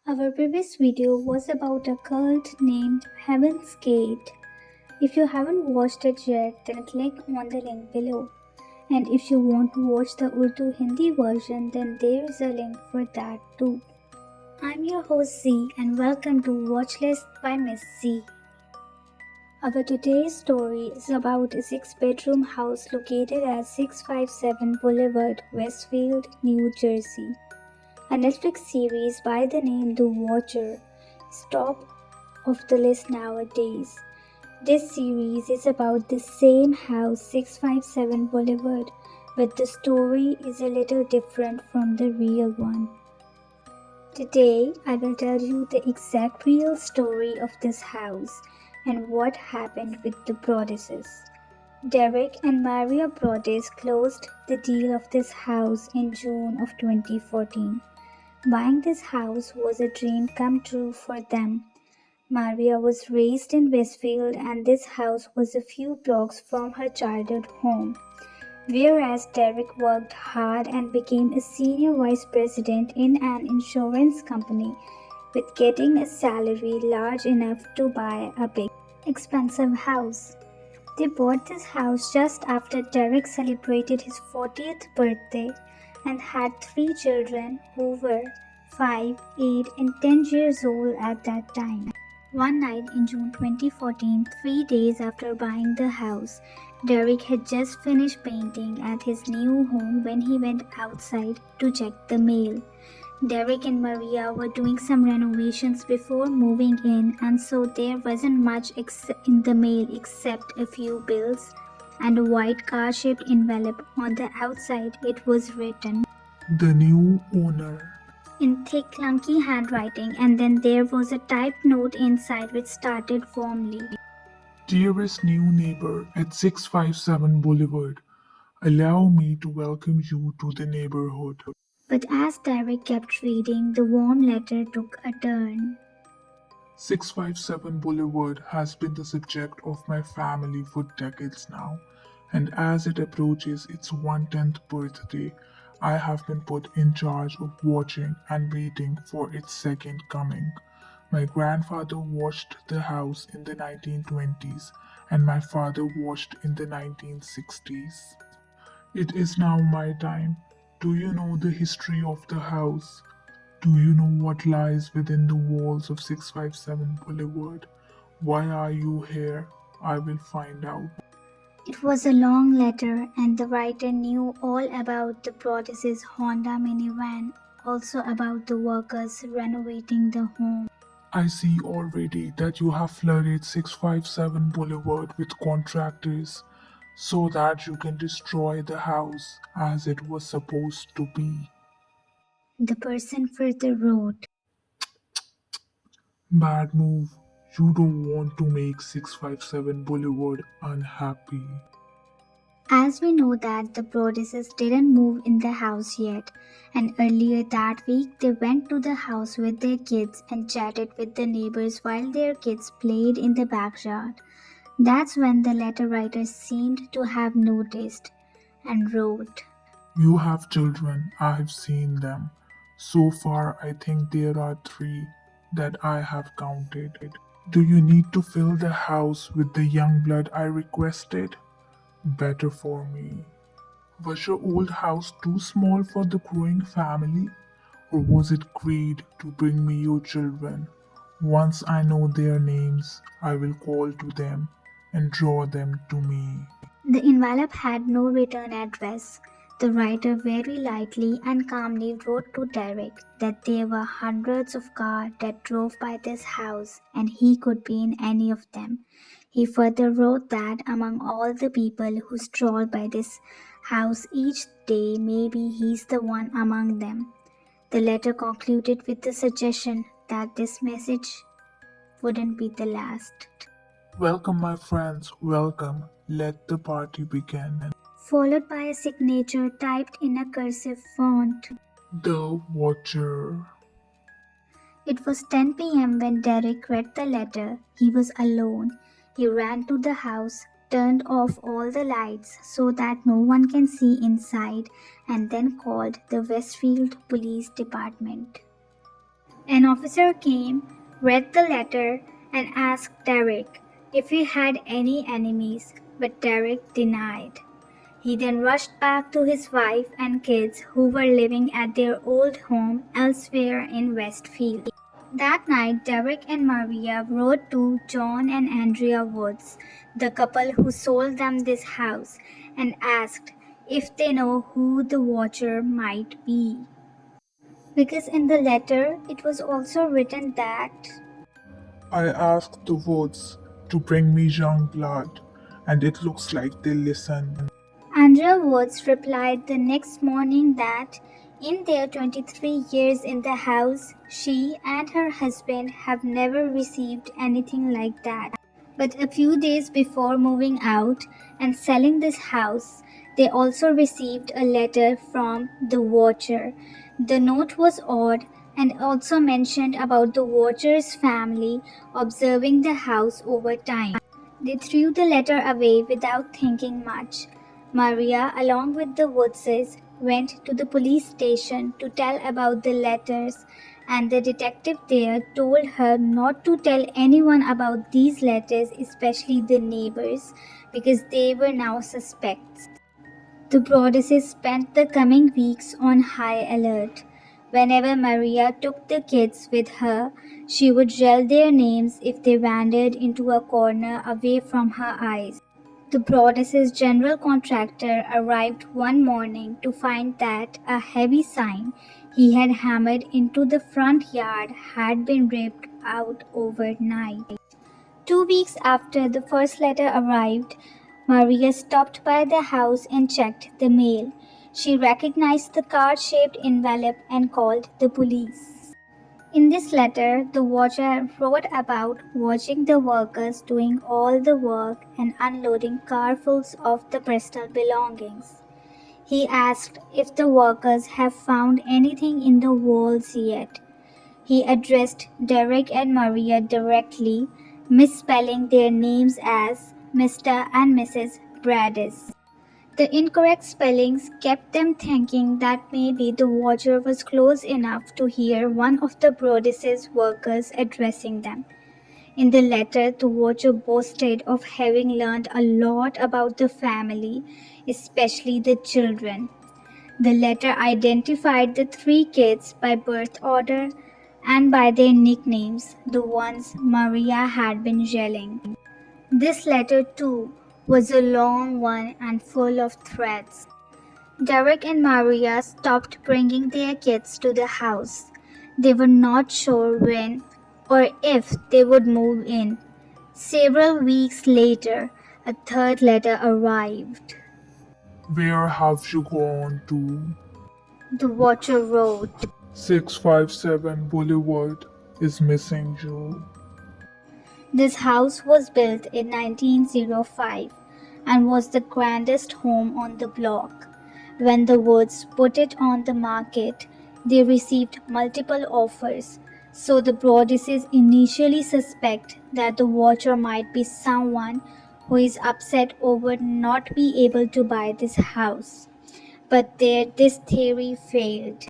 Our previous video was about a cult named Heaven's Gate. If you haven't watched it yet, then click on the link below. And if you want to watch the Urdu Hindi version, then there's a link for that too. I'm your host Z and welcome to Watchlist by Miss Z. Our today's story is about a 6-bedroom house located at 657 Boulevard, Westfield, New Jersey. A Netflix series by the name The Watcher is top of the list nowadays. This series is about the same house 657 Boulevard, but the story is a little different from the real one. Today, I will tell you the exact real story of this house and what happened with the Broadduses. Derek and Maria Broaddus closed the deal of this house in June of 2014. Buying this house was a dream come true for them. Maria was raised in Westfield and this house was a few blocks from her childhood home. Whereas Derek worked hard and became a senior vice president in an insurance company with getting a salary large enough to buy a big, expensive house. They bought this house just after Derek celebrated his 40th birthday and had 3 children who were 5, 8, and 10 years old at that time. One night in June 2014, 3 days after buying the house, Derek had just finished painting at his new home when he went outside to check the mail. Derek and Maria were doing some renovations before moving in, and so there wasn't much in the mail except a few bills and a white car-shaped envelope. On the outside, it was written, "The new owner." in thick, clunky handwriting, and then there was a typed note inside which started warmly. "Dearest new neighbor at 657 Boulevard, allow me to welcome you to the neighborhood. But as Derek kept reading, the warm letter took a turn. 657 Boulevard has been the subject of my family for decades now, and as it approaches its 110th birthday, I have been put in charge of watching and waiting for its second coming. My grandfather watched the house in the 1920s, and my father watched in the 1960s. It is now my time. Do you know the history of the house? Do you know what lies within the walls of 657 Boulevard? Why are you here? I will find out." It was a long letter, and the writer knew all about the Broadduses' Honda minivan, also about the workers renovating the home. "I see already that you have flooded 657 Boulevard with contractors so that you can destroy the house as it was supposed to be." The person further wrote, "Bad move. You don't want to make 657 Boulevard unhappy." as we know that the Broadduses didn't move in the house yet, and earlier that week they went to the house with their kids and chatted with the neighbors while their kids played in the backyard. That's when the letter writer seemed to have noticed and wrote, "You have children. I have seen them. So far, I think there are 3 that I have counted. Do you need to fill the house with the young blood I requested? Better for me. Was your old house too small for the growing family? Or was it greed to bring me your children? Once I know their names, I will call to them and draw them to me." The envelope had no return address. The writer very lightly and calmly wrote to Derek that there were hundreds of cars that drove by this house and he could be in any of them. He further wrote that among all the people who stroll by this house each day, maybe he's the one among them. The letter concluded with the suggestion that this message wouldn't be the last. "Welcome, my friends, welcome. Let the party begin." Followed by a signature typed in a cursive font. The Watcher. It was 10 p.m. when Derek read the letter. He was alone. He ran to the house, turned off all the lights so that no one can see inside, and then called the Westfield Police Department. An officer came, read the letter, and asked Derek if he had any enemies, but Derek denied. He then rushed back to his wife and kids who were living at their old home elsewhere in Westfield. That night, Derek and Maria wrote to John and Andrea Woods, the couple who sold them this house, and asked if they know who the watcher might be. Because in the letter, it was also written that I asked the woods to bring me young blood, and it looks like they listened. Andrea Woods replied the next morning that in their 23 years in the house, she and her husband have never received anything like that. But a few days before moving out and selling this house, they also received a letter from the watcher. The note was odd and also mentioned about the watcher's family observing the house over time. They threw the letter away without thinking much. Maria, along with the Woodses, went to the police station to tell about the letters, and the detective there told her not to tell anyone about these letters, especially the neighbors, because they were now suspects. The Broadduses spent the coming weeks on high alert. Whenever Maria took the kids with her, she would yell their names if they wandered into a corner away from her eyes. The Broadduses' general contractor arrived one morning to find that a heavy sign he had hammered into the front yard had been ripped out overnight. 2 weeks after the first letter arrived, Maria stopped by the house and checked the mail. She recognized the card-shaped envelope and called the police. In this letter, the watcher wrote about watching the workers doing all the work and unloading carfuls of the personal belongings. He asked if the workers have found anything in the walls yet. He addressed Derek and Maria directly, misspelling their names as Mr. and Mrs. Broaddus. The incorrect spellings kept them thinking that maybe the watcher was close enough to hear one of the Broadduses' workers addressing them. In the letter, the watcher boasted of having learned a lot about the family, especially the children. The letter identified the three kids by birth order and by their nicknames, the ones Maria had been yelling. This letter, too, was a long one and full of threats. Derek and Maria stopped bringing their kids to the house. They were not sure when or if they would move in. Several weeks later, a third letter arrived. Where have you gone to? The watcher wrote. 657 Boulevard is missing you. This house was built in 1905 and was the grandest home on the block. When the Woods put it on the market, they received multiple offers, so the Broadduses initially suspect that the watcher might be someone who is upset over not being able to buy this house. But this theory failed.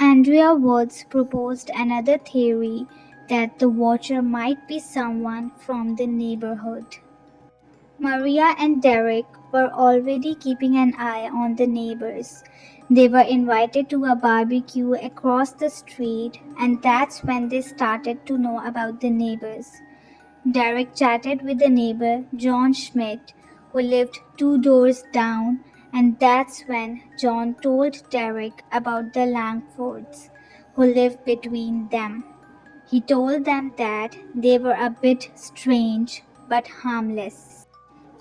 Andrea Woods proposed another theory that the watcher might be someone from the neighborhood. Maria and Derek were already keeping an eye on the neighbors. They were invited to a barbecue across the street, and that's when they started to know about the neighbors. Derek chatted with the neighbor, John Schmidt, who lived 2 doors down, and that's when John told Derek about the Langfords, who lived between them. He told them that they were a bit strange but harmless.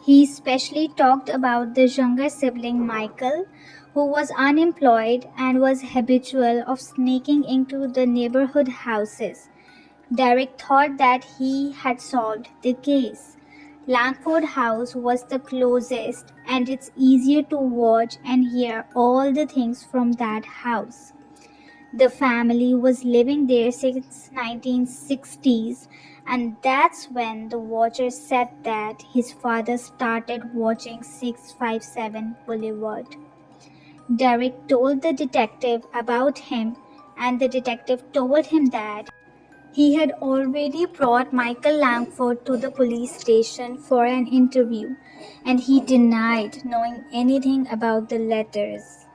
He especially talked about the younger sibling Michael, who was unemployed and was habitual of sneaking into the neighborhood houses. Derek thought that he had solved the case. Langford House was the closest, and it's easier to watch and hear all the things from that house. The family was living there since 1960s, and that's when the watcher said that his father started watching 657 Boulevard. Derek told the detective about him, and the detective told him that He had already brought Michael Langford to the police station for an interview, and he denied knowing anything about the letters.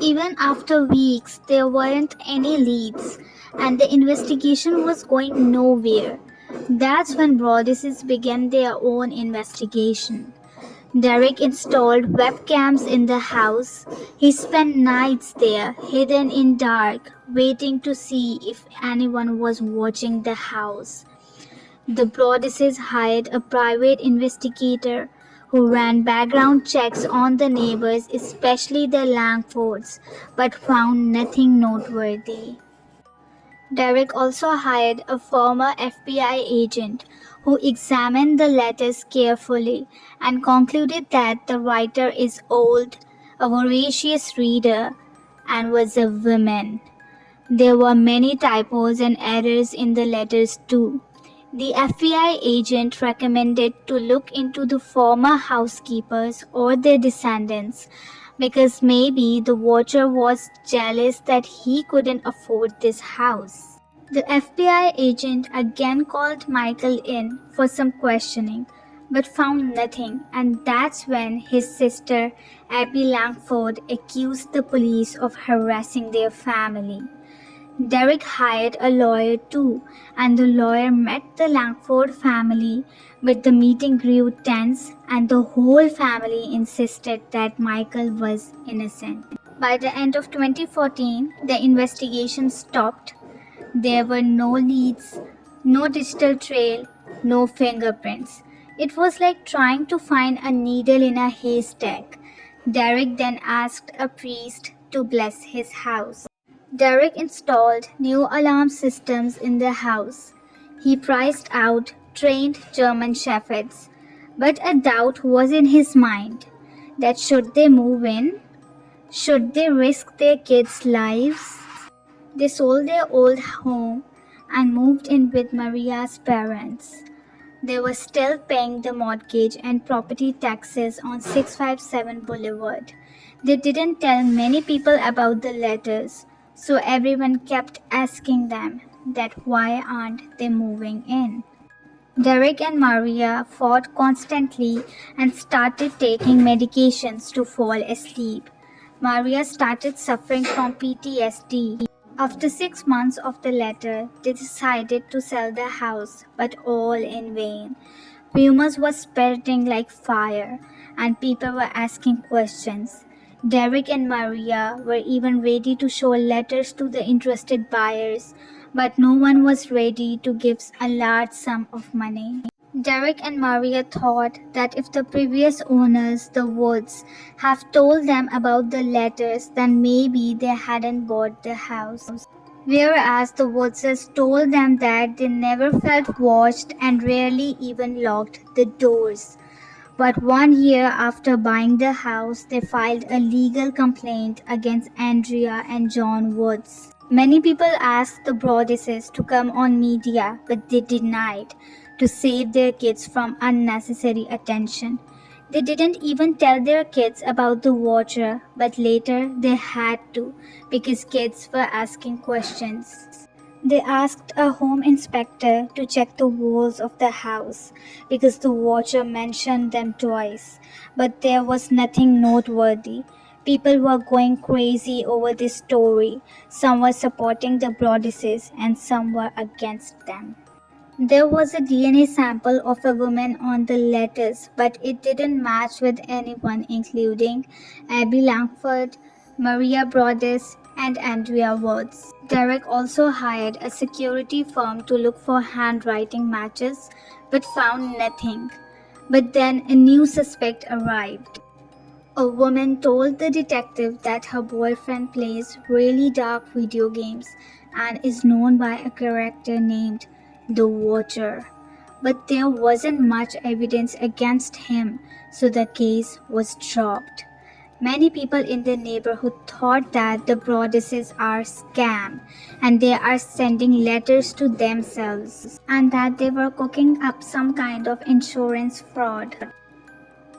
Even after weeks, there weren't any leads, and the investigation was going nowhere. That's when Broadduses began their own investigation. Derek installed webcams in the house. He spent nights there, hidden in dark, waiting to see if anyone was watching the house. The Broadduses hired a private investigator who ran background checks on the neighbors, especially the Langfords, but found nothing noteworthy. Derek also hired a former FBI agent who examined the letters carefully and concluded that the writer is old, a voracious reader, and was a woman. There were many typos and errors in the letters too. The FBI agent recommended to look into the former housekeepers or their descendants because maybe the watcher was jealous that he couldn't afford this house. The FBI agent again called Michael in for some questioning but found nothing, and that's when his sister Abby Langford accused the police of harassing their family. Derek hired a lawyer too, and the lawyer met the Langford family, but the meeting grew tense and the whole family insisted that Michael was innocent. By the end of 2014, the investigation stopped. There were no leads, no digital trail, no fingerprints. It was like trying to find a needle in a haystack. Derek then asked a priest to bless his house. Derek installed new alarm systems in the house. He priced out trained German shepherds, but a doubt was in his mind that should they move in? Should they risk their kids' lives? They sold their old home and moved in with Maria's parents. They were still paying the mortgage and property taxes on 657 Boulevard. They didn't tell many people about the letters, so everyone kept asking them that why aren't they moving in? Derek and Maria fought constantly and started taking medications to fall asleep. Maria started suffering from PTSD. After 6 months of the letter, they decided to sell the house, but all in vain. Rumors were spreading like fire, and people were asking questions. Derek and Maria were even ready to show letters to the interested buyers, but no one was ready to give a large sum of money. Derek and Maria thought that if the previous owners, the Woods, have told them about the letters, then maybe they hadn't bought the house. Whereas the Woodses told them that they never felt watched and rarely even locked the doors. But 1 year after buying the house, they filed a legal complaint against Andrea and John Woods. Many people asked the Broadduses to come on media, but they denied to save their kids from unnecessary attention. They didn't even tell their kids about the watcher, but later they had to because kids were asking questions. They asked a home inspector to check the walls of the house because the watcher mentioned them twice, but there was nothing noteworthy. People were going crazy over this story. Some were supporting the Broadduses and some were against them. There was a DNA sample of a woman on the letters, but it didn't match with anyone, including Abby Langford, Maria Broaddus, and Andrea Woods. Derek also hired a security firm to look for handwriting matches, but found nothing. But then a new suspect arrived. A woman told the detective that her boyfriend plays really dark video games and is known by a character named the Watcher. But there wasn't much evidence against him, so the case was dropped. Many people in the neighborhood thought that the Broadduses are scam and they are sending letters to themselves and that they were cooking up some kind of insurance fraud,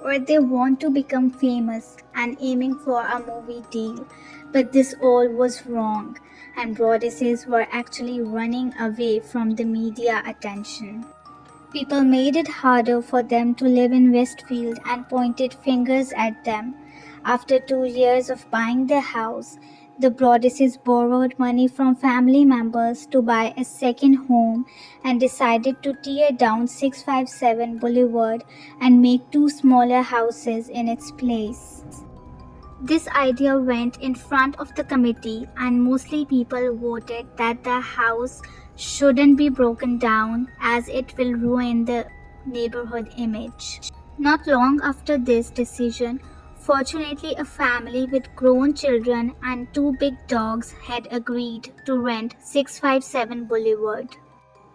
or they want to become famous and aiming for a movie deal. But this all was wrong. and Broadduses were actually running away from the media attention. People made it harder for them to live in Westfield and pointed fingers at them. After 2 years of buying the house, the Broadduses borrowed money from family members to buy a second home and decided to tear down 657 Boulevard and make two smaller houses in its place. This idea went in front of the committee, and mostly people voted that the house shouldn't be broken down as it will ruin the neighborhood image. Not long after this decision, fortunately, a family with grown children and two big dogs had agreed to rent 657 Boulevard.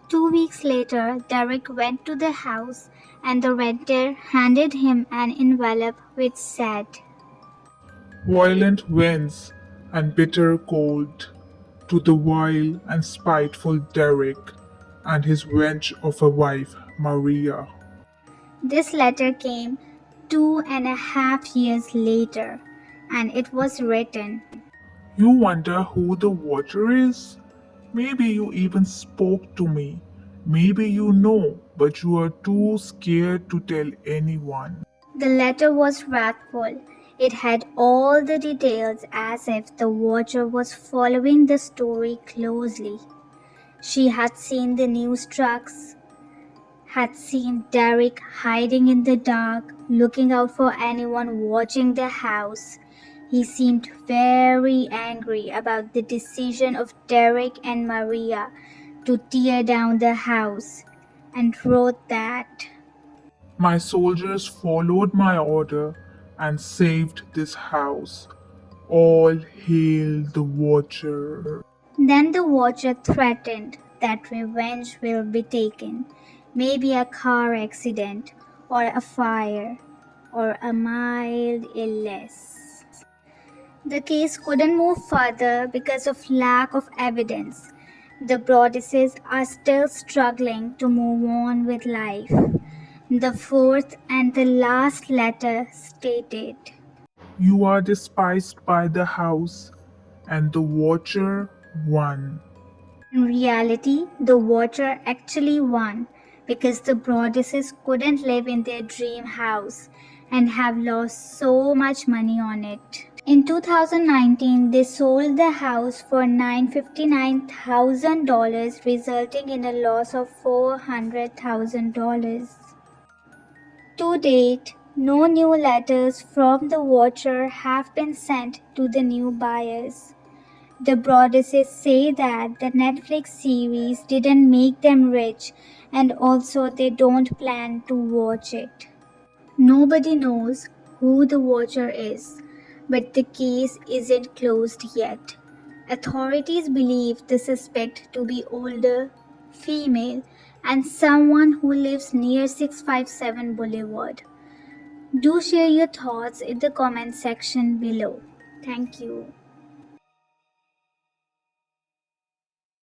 2 weeks later, Derek went to the house and the renter handed him an envelope which said, Violent winds and bitter cold to the vile and spiteful Derek and his wench of a wife, Maria. This letter came 2.5 years later, and it was written. You wonder who the watcher is? Maybe you even spoke to me. Maybe you know, but you are too scared to tell anyone. The letter was wrathful. It had all the details as if the watcher was following the story closely. She had seen the news trucks, had seen Derek hiding in the dark, looking out for anyone watching the house. He seemed very angry about the decision of Derek and Maria to tear down the house, and wrote that. My soldiers followed my order and saved this house. All hail the watcher. Then the watcher threatened that revenge will be taken, maybe a car accident, or a fire, or a mild illness. The case couldn't move further because of lack of evidence. The Broadduses are still struggling to move on with life. The fourth and the last letter stated, You are despised by the house, and the watcher won. in reality, the watcher actually won because the Broadduses couldn't live in their dream house and have lost so much money on it. In 2019, they sold the house for $959,000, resulting in a loss of $400,000. To date, no new letters from the watcher have been sent to the new buyers. The Broadduses say that the Netflix series didn't make them rich, and also they don't plan to watch it. Nobody knows who the watcher is, but the case isn't closed yet. Authorities believe the suspect to be older, female, and someone who lives near 657 Boulevard. Do share your thoughts in the comment section below. Thank you.